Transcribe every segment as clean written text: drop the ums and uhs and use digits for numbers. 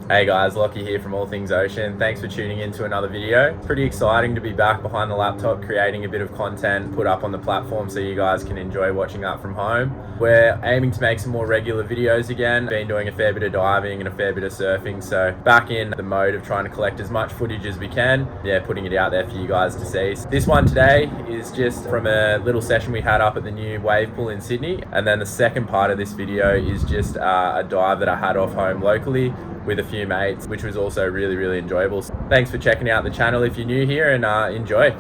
Hey guys, Lockie here from All Things Ocean. Thanks for tuning in to another video. Pretty exciting to be back behind the laptop creating a bit of content put up on the platform so you guys can enjoy watching that from home. We're aiming to make some more regular videos again. Been doing a fair bit of diving and a fair bit of surfing, so back in the mode of trying to collect as much footage as we can. Yeah, putting it out there for you guys to see. This one today is just from a little session we had up at the new wave pool in Sydney, and then the second part of this video is just a dive that I had off home locally with a few mates, which was also really enjoyable. So thanks for checking out the channel if you're new here, and enjoy.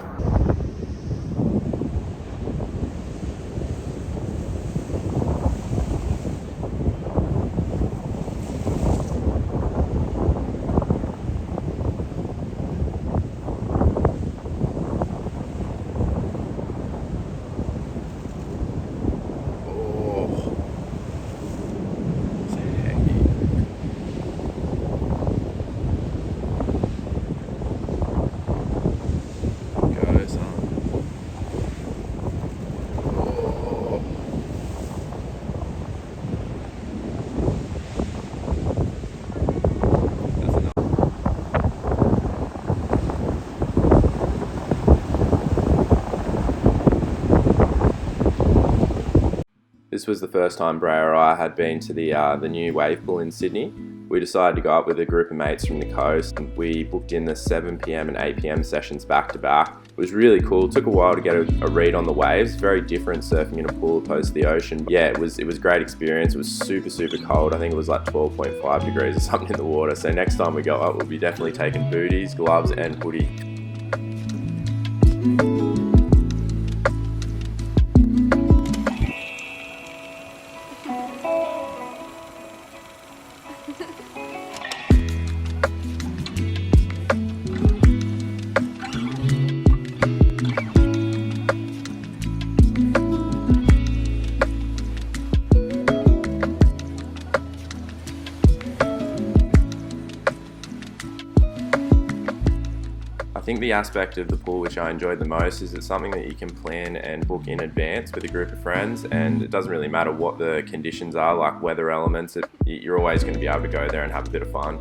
This was the first time Bray or I had been to the new wave pool in Sydney. We decided to go up with a group of mates from the coast. We booked in the 7 p.m. and 8 p.m. sessions back to back. It was really cool. It took a while to get a read on the waves. Very different surfing in a pool opposed to the ocean. Yeah, it was a great experience. It was super cold. I think it was like 12.5 degrees or something in the water. So next time we go up, we'll be definitely taking booties, gloves and hoodie. I think the aspect of the pool which I enjoyed the most is it's something that you can plan and book in advance with a group of friends, and it doesn't really matter what the conditions are, like weather elements, you're always going to be able to go there and have a bit of fun.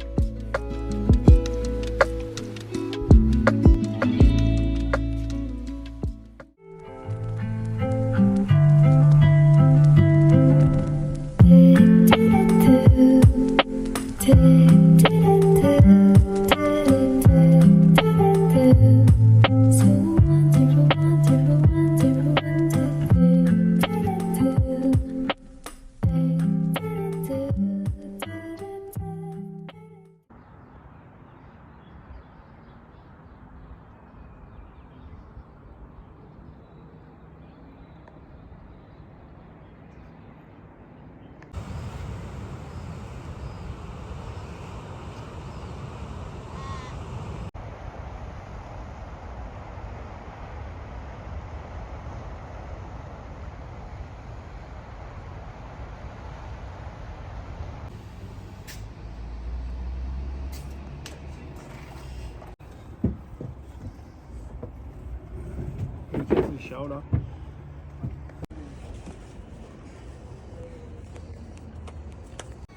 Shoulder.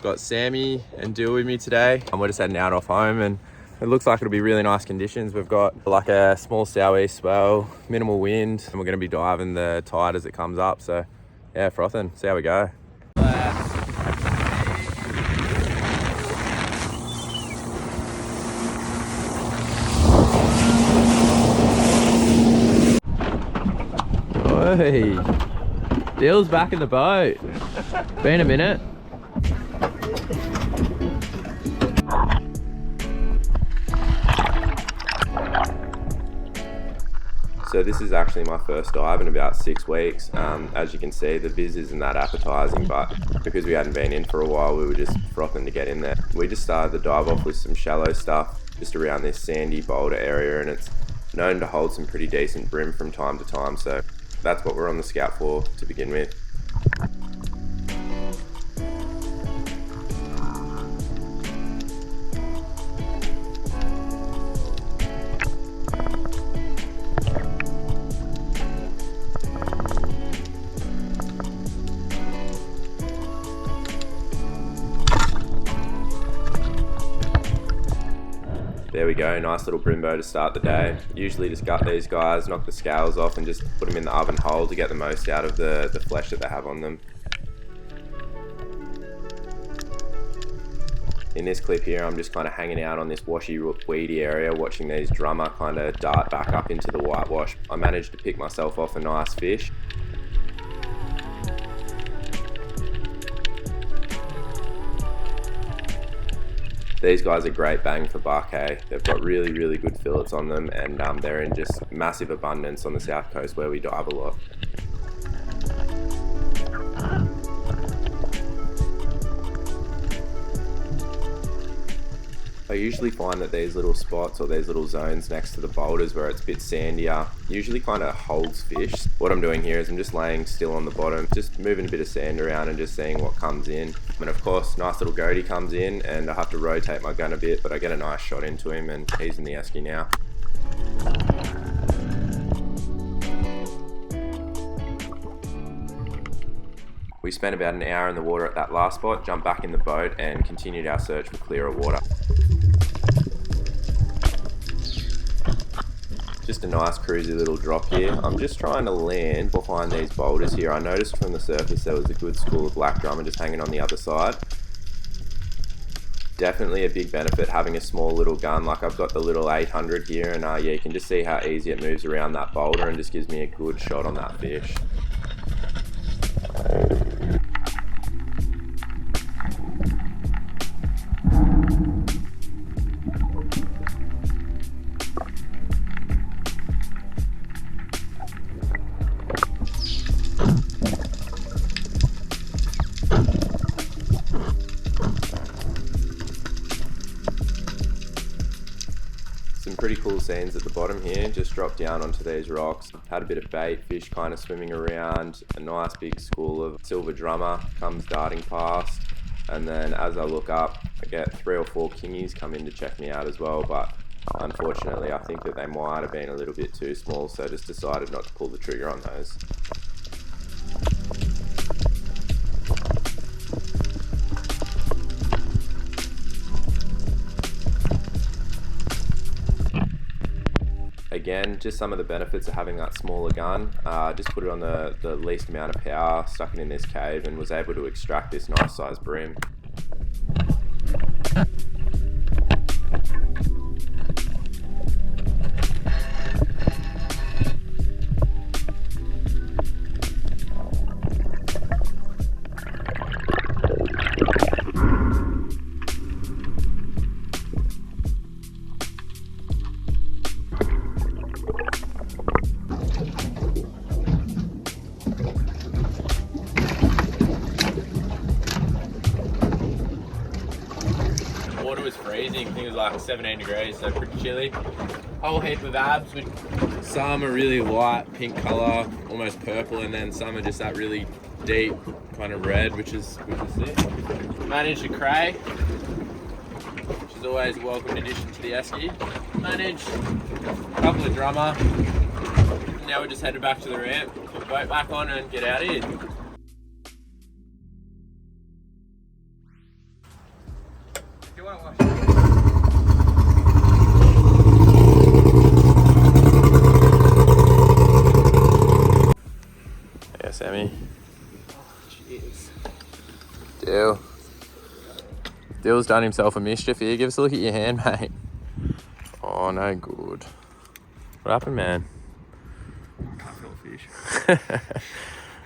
Got Sammy and Dill with me today, and we're just heading out off home, and it looks like it'll be really nice conditions. We've got like a small southeast swell, minimal wind, and we're going to be diving the tide as it comes up. So yeah, frothing, see how we go. Hey, Dill's back in the boat. Been a minute. So this is actually my first dive in about 6 weeks. As you can see, the viz isn't that appetizing, but because we hadn't been in for a while, we were just frothing to get in there. We just started the dive off with some shallow stuff just around this sandy boulder area, and it's known to hold some pretty decent brim from time to time, so that's what we're on the scout for to begin with. There we go, nice little Brimbo to start the day. Usually just gut these guys, knock the scales off and just put them in the oven hole to get the most out of the flesh that they have on them. In this clip here, I'm just kind of hanging out on this washy, weedy area, watching these drummer kind of dart back up into the whitewash. I managed to pick myself off a nice fish. These guys are great bang for buck, hey? They've got really, really good fillets on them, and they're in just massive abundance on the south coast where we dive a lot. I usually find that these little spots or these little zones next to the boulders where it's a bit sandier usually kind of holds fish. What I'm doing here is I'm just laying still on the bottom, just moving a bit of sand around and just seeing what comes in. And of course, nice little goatee comes in and I have to rotate my gun a bit, but I get a nice shot into him and he's in the esky now. We spent about an hour in the water at that last spot, jumped back in the boat and continued our search for clearer water. Just a nice cruisy little drop here. I'm just trying to land behind these boulders here. I noticed from the surface there was a good school of black drummer just hanging on the other side. Definitely a big benefit having a small little gun, like I've got the little 800 here, and yeah, you can just see how easy it moves around that boulder and just gives me a good shot on that fish. Some pretty cool scenes at the bottom here, just dropped down onto these rocks, had a bit of bait, fish kind of swimming around, a nice big school of silver drummer comes darting past, and then as I look up I get 3 or 4 kingies come in to check me out as well, but unfortunately I think that they might have been a little bit too small, so just decided not to pull the trigger on those. Again, just some of the benefits of having that smaller gun. Just put it on the least amount of power, stuck it in this cave and was able to extract this nice sized brim. Water was freezing, I think it was like 17 degrees, so pretty chilly. Whole heap of abs, some are really light pink colour, almost purple, and then some are just that really deep kind of red, which is it. Managed a cray, which is always a welcome addition to the esky. Managed a couple of drummer. Now we're just headed back to the ramp, put the boat back on and get out of here. Yeah, Sammy. Cheers. Dill's done himself a mischief here. Give us a look at your hand, mate. Oh, no good. What happened, man? I can't feel a fish.